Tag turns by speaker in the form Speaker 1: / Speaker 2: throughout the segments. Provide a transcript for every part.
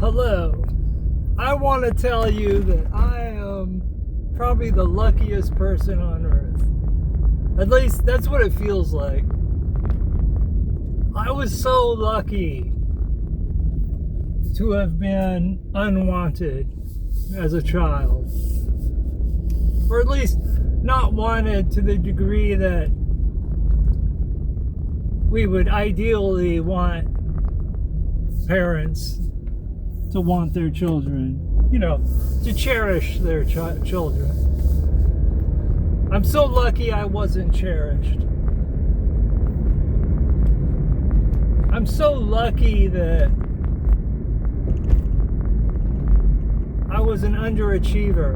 Speaker 1: Hello. I want to tell you that I am probably the luckiest person on earth. At least that's what it feels like. I was so lucky to have been unwanted as a child. Or at least not wanted to the degree that we would ideally want parents to want their children, to cherish their children. I'm so lucky I wasn't cherished. I'm so lucky that I was an underachiever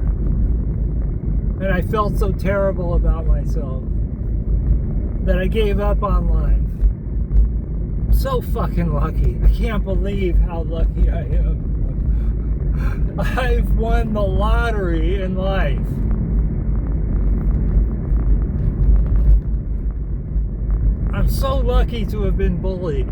Speaker 1: and I felt so terrible about myself that I gave up on life. I'm so fucking lucky. I can't believe how lucky I am. I've won the lottery in life. I'm so lucky to have been bullied.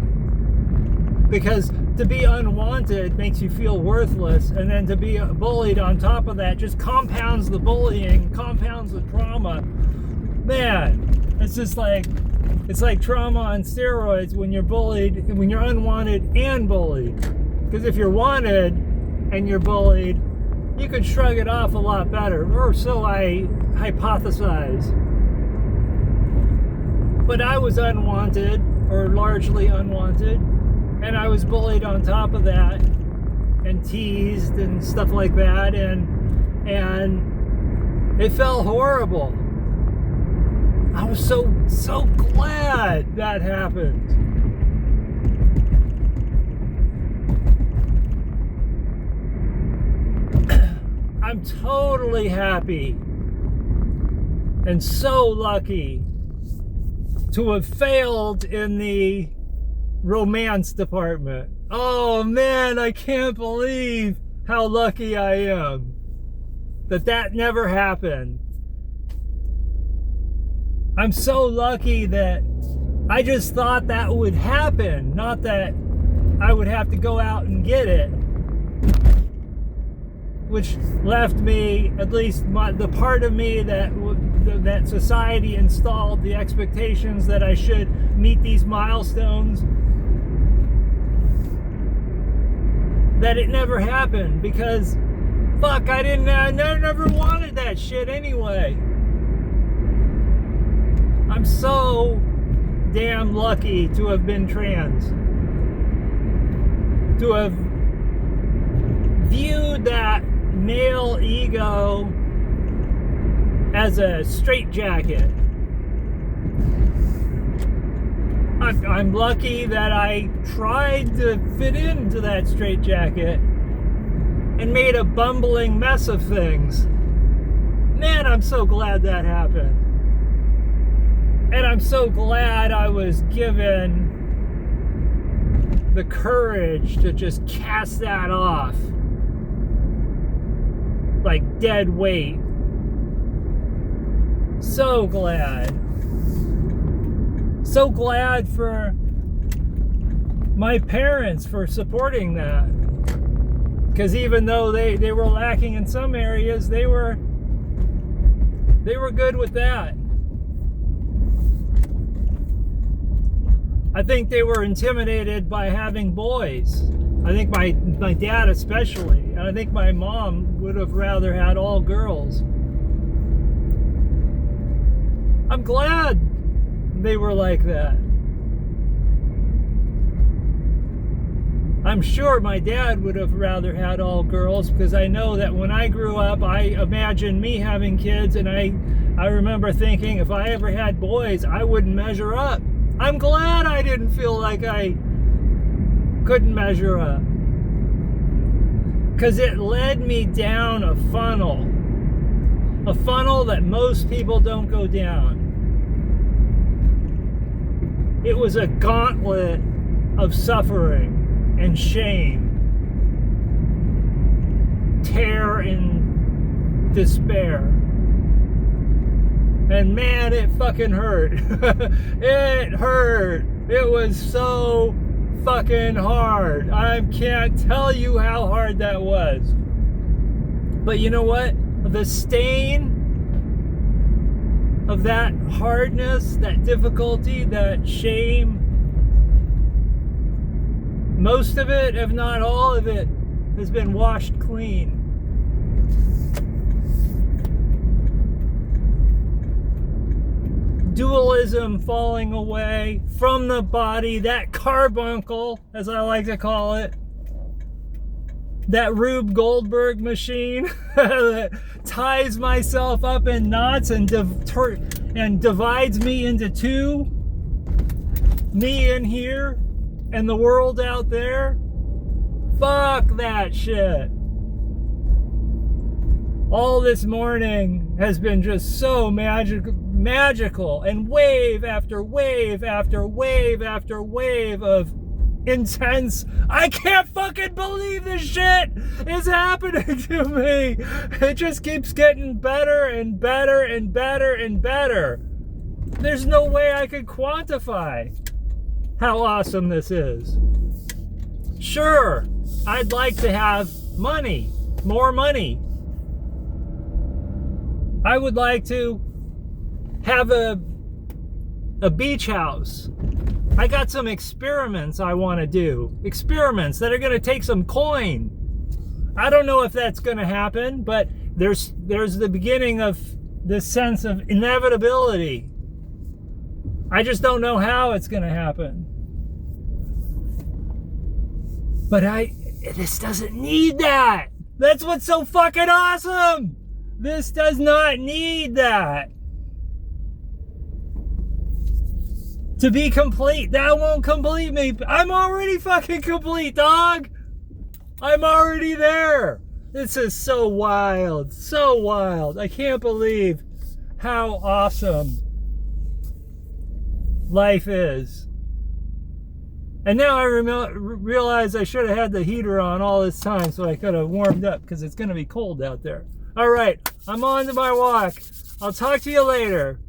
Speaker 1: Because to be unwanted makes you feel worthless, and then to be bullied on top of that just compounds the bullying, compounds the trauma. Man, it's like trauma on steroids when you're bullied, when you're unwanted and bullied. Because if you're wanted and you're bullied, you could shrug it off a lot better, or so I hypothesize. But I was unwanted, or largely unwanted, and I was bullied on top of that, and teased and stuff like that, and it felt horrible. I was so glad that happened. I'm totally happy and so lucky to have failed in the romance department. Oh man, I can't believe how lucky I am that never happened. I'm so lucky that I just thought that would happen, not that I would have to go out and get it. Which left me, at least the part of me that society installed the expectations that I should meet these milestones, that it never happened because fuck, I never wanted that shit anyway. I'm so damn lucky to have been trans, to have viewed that male ego as a straitjacket. I'm lucky that I tried to fit into that straitjacket and made a bumbling mess of things. Man, I'm so glad that happened. And I'm so glad I was given the courage to just cast that off like dead weight. So glad. So glad for my parents for supporting that. Because even though they were lacking in some areas, they were good with that. I think they were intimidated by having boys. I think my dad especially. And I think my mom would have rather had all girls. I'm glad they were like that. I'm sure my dad would have rather had all girls, because I know that when I grew up, I imagined me having kids, and I remember thinking if I ever had boys, I wouldn't measure up. I'm glad I didn't feel like I couldn't measure up, because it led me down a funnel that most people don't go down. It was a gauntlet of suffering and shame, tear and despair. And man, it fucking hurt. It hurt. It was so fucking hard. I can't tell you how hard that was. But you know what? The stain of that hardness, that difficulty, that shame, most of it, if not all of it, has been washed clean. Dualism falling away from the body, that carbuncle, as I like to call it, that Rube Goldberg machine that ties myself up in knots and divides me into two, me in here and the world out there. Fuck that shit. All this morning has been just so magical, and wave after wave after wave after wave of intense, I can't fucking believe this shit is happening to me. It just keeps getting better and better and better and better. There's no way I could quantify how awesome this is. Sure, I'd like to have money, more money. I would like to have a beach house. I got some experiments I want to do. Experiments that are going to take some coin. I don't know if that's going to happen, but there's the beginning of this sense of inevitability. I just don't know how it's going to happen. But this doesn't need that. That's what's so fucking awesome. This does not need that. To be complete, that won't complete me. I'm already fucking complete, dog. I'm already there. This is so wild, so wild. I can't believe how awesome life is. And now I realize I should have had the heater on all this time so I could have warmed up, because it's going to be cold out there. All right, I'm on to my walk. I'll talk to you later.